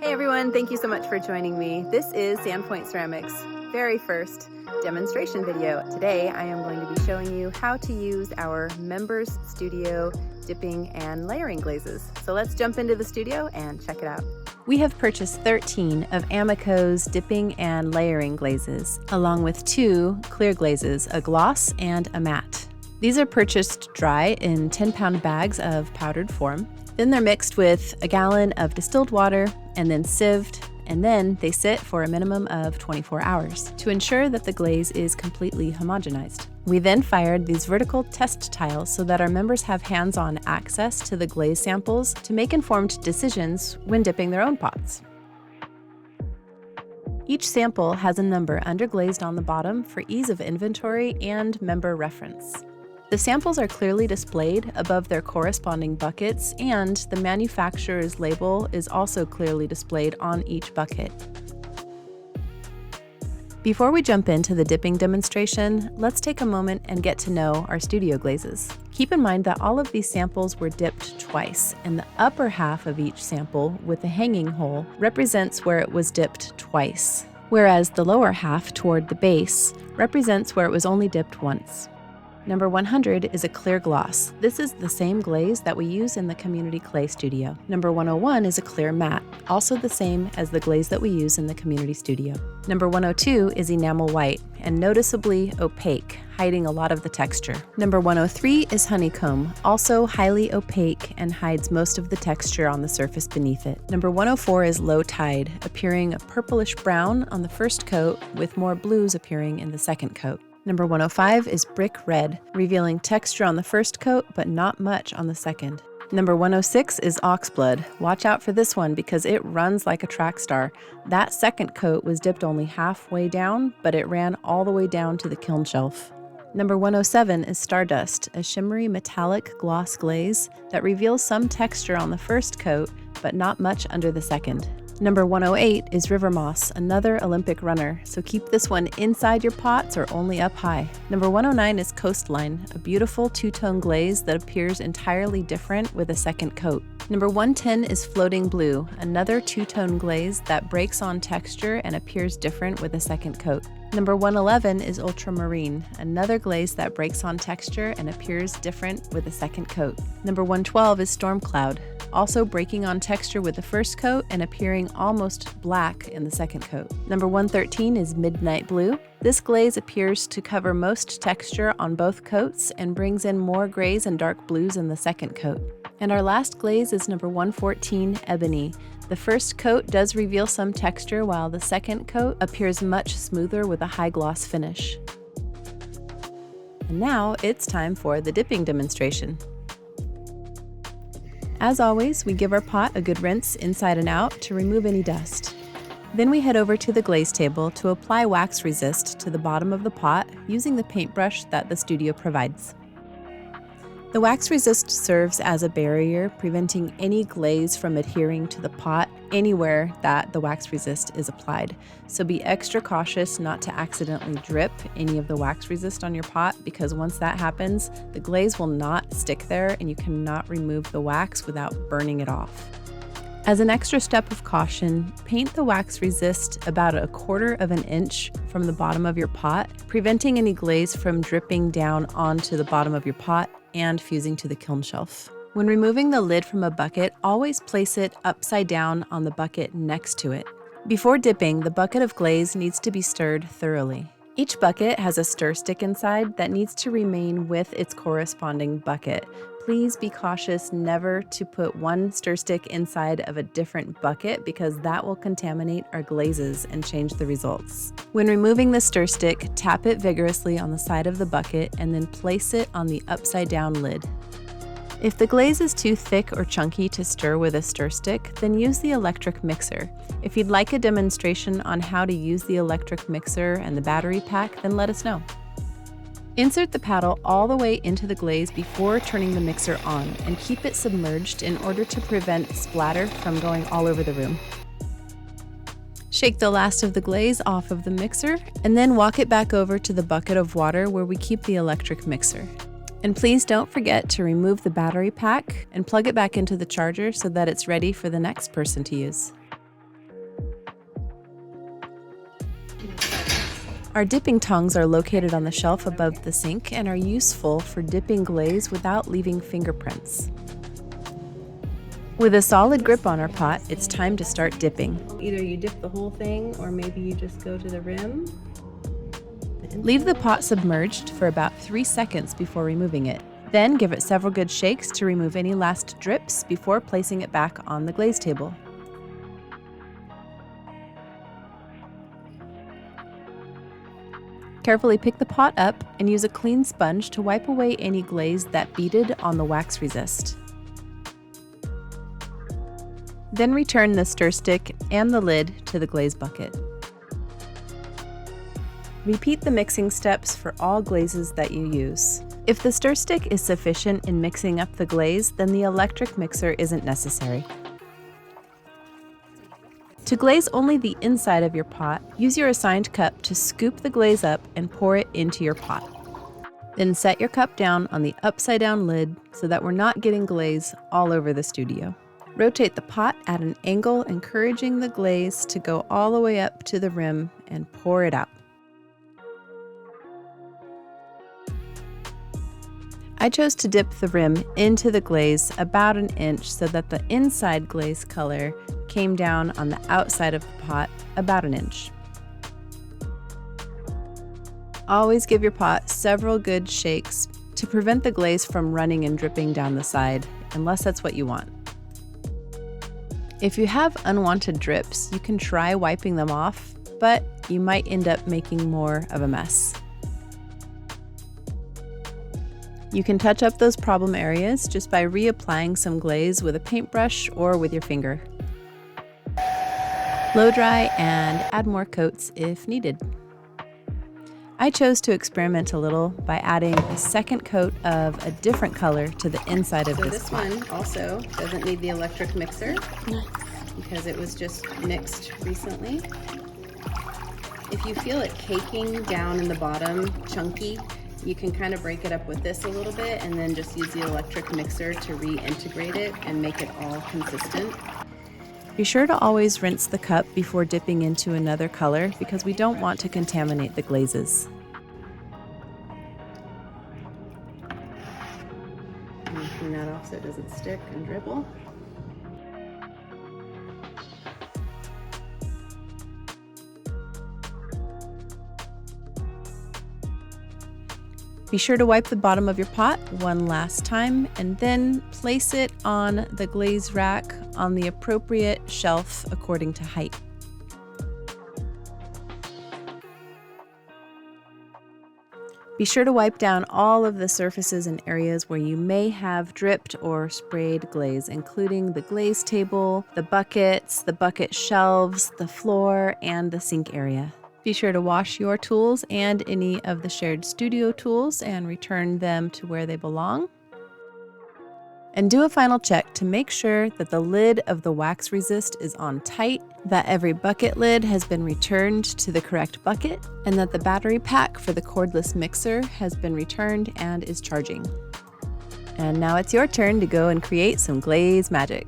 Hey everyone, thank you so much for joining me. This is Sandpoint Ceramics' very first demonstration video. Today I am going to be showing you how to use our Members Studio dipping and layering glazes. So let's jump into the studio and check it out. We have purchased 13 of Amico's dipping and layering glazes, along with 2 clear glazes, a gloss and a matte. These are purchased dry in 10-pound bags of powdered form. Then they're mixed with a gallon of distilled water and then sieved, and then they sit for a minimum of 24 hours to ensure that the glaze is completely homogenized. We then fired these vertical test tiles so that our members have hands-on access to the glaze samples to make informed decisions when dipping their own pots. Each sample has a number underglazed on the bottom for ease of inventory and member reference. The samples are clearly displayed above their corresponding buckets, and the manufacturer's label is also clearly displayed on each bucket. Before we jump into the dipping demonstration, let's take a moment and get to know our studio glazes. Keep in mind that all of these samples were dipped twice, and the upper half of each sample with the hanging hole represents where it was dipped twice, whereas the lower half toward the base represents where it was only dipped once. Number 100 is a clear gloss. This is the same glaze that we use in the community clay studio. Number 101 is a clear matte, also the same as the glaze that we use in the community studio. Number 102 is enamel white and noticeably opaque, hiding a lot of the texture. Number 103 is honeycomb, also highly opaque and hides most of the texture on the surface beneath it. Number 104 is low tide, appearing a purplish brown on the first coat with more blues appearing in the second coat. Number 105 is brick red, revealing texture on the first coat, but not much on the second. Number 106 is oxblood. Watch out for this one because it runs like a track star. That second coat was dipped only halfway down, but it ran all the way down to the kiln shelf. Number 107 is stardust, a shimmery metallic gloss glaze that reveals some texture on the first coat, but not much under the second. Number 108 is river moss, another Olympic runner, so keep this one inside your pots or only up high. Number 109 is coastline, a beautiful two-tone glaze that appears entirely different with a second coat. Number 110 is floating blue, another two-tone glaze that breaks on texture and appears different with a second coat. Number 111 is ultramarine, another glaze that breaks on texture and appears different with a second coat. Number 112 is storm cloud, also breaking on texture with the first coat and appearing almost black in the second coat. Number 113 is midnight blue. This glaze appears to cover most texture on both coats and brings in more grays and dark blues in the second coat. And our last glaze is number 114, ebony. The first coat does reveal some texture while the second coat appears much smoother with a high gloss finish. And now it's time for the dipping demonstration. As always, we give our pot a good rinse inside and out to remove any dust. Then we head over to the glaze table to apply wax resist to the bottom of the pot using the paintbrush that the studio provides. The wax resist serves as a barrier, preventing any glaze from adhering to the pot anywhere that the wax resist is applied. So be extra cautious not to accidentally drip any of the wax resist on your pot, because once that happens, the glaze will not stick there and you cannot remove the wax without burning it off. As an extra step of caution, paint the wax resist about 1/4 of an inch from the bottom of your pot, preventing any glaze from dripping down onto the bottom of your pot and fusing to the kiln shelf. When removing the lid from a bucket, always place it upside down on the bucket next to it. Before dipping, the bucket of glaze needs to be stirred thoroughly. Each bucket has a stir stick inside that needs to remain with its corresponding bucket. Please be cautious never to put one stir stick inside of a different bucket because that will contaminate our glazes and change the results. When removing the stir stick, tap it vigorously on the side of the bucket and then place it on the upside down lid. If the glaze is too thick or chunky to stir with a stir stick, then use the electric mixer. If you'd like a demonstration on how to use the electric mixer and the battery pack, then let us know. Insert the paddle all the way into the glaze before turning the mixer on and keep it submerged in order to prevent splatter from going all over the room. Shake the last of the glaze off of the mixer and then walk it back over to the bucket of water where we keep the electric mixer. And please don't forget to remove the battery pack and plug it back into the charger so that it's ready for the next person to use. Our dipping tongs are located on the shelf above the sink and are useful for dipping glaze without leaving fingerprints. With a solid grip on our pot, it's time to start dipping. Either you dip the whole thing or maybe you just go to the rim. Leave the pot submerged for about 3 seconds before removing it. Then give it several good shakes to remove any last drips before placing it back on the glaze table. Carefully pick the pot up and use a clean sponge to wipe away any glaze that beaded on the wax resist. Then return the stir stick and the lid to the glaze bucket. Repeat the mixing steps for all glazes that you use. If the stir stick is sufficient in mixing up the glaze, then the electric mixer isn't necessary. To glaze only the inside of your pot, use your assigned cup to scoop the glaze up and pour it into your pot. Then set your cup down on the upside-down lid so that we're not getting glaze all over the studio. Rotate the pot at an angle, encouraging the glaze to go all the way up to the rim and pour it out. I chose to dip the rim into the glaze about 1 inch so that the inside glaze color came down on the outside of the pot about 1 inch. Always give your pot several good shakes to prevent the glaze from running and dripping down the side, unless that's what you want. If you have unwanted drips, you can try wiping them off, but you might end up making more of a mess. You can touch up those problem areas just by reapplying some glaze with a paintbrush or with your finger. Blow dry and add more coats if needed. I chose to experiment a little by adding a second coat of a different color to the inside of this pot. This one also doesn't need the electric mixer because it was just mixed recently. If you feel it caking down in the bottom, chunky, you can kind of break it up with this a little bit and then just use the electric mixer to reintegrate it and make it all consistent. Be sure to always rinse the cup before dipping into another color because we don't want to contaminate the glazes. And clean that off so it doesn't stick and dribble. Be sure to wipe the bottom of your pot one last time and then place it on the glaze rack on the appropriate shelf according to height. Be sure to wipe down all of the surfaces and areas where you may have dripped or sprayed glaze, including the glaze table, the buckets, the bucket shelves, the floor, and the sink area. Be sure to wash your tools and any of the shared studio tools and return them to where they belong. And do a final check to make sure that the lid of the wax resist is on tight, that every bucket lid has been returned to the correct bucket, and that the battery pack for the cordless mixer has been returned and is charging. And now it's your turn to go and create some glaze magic.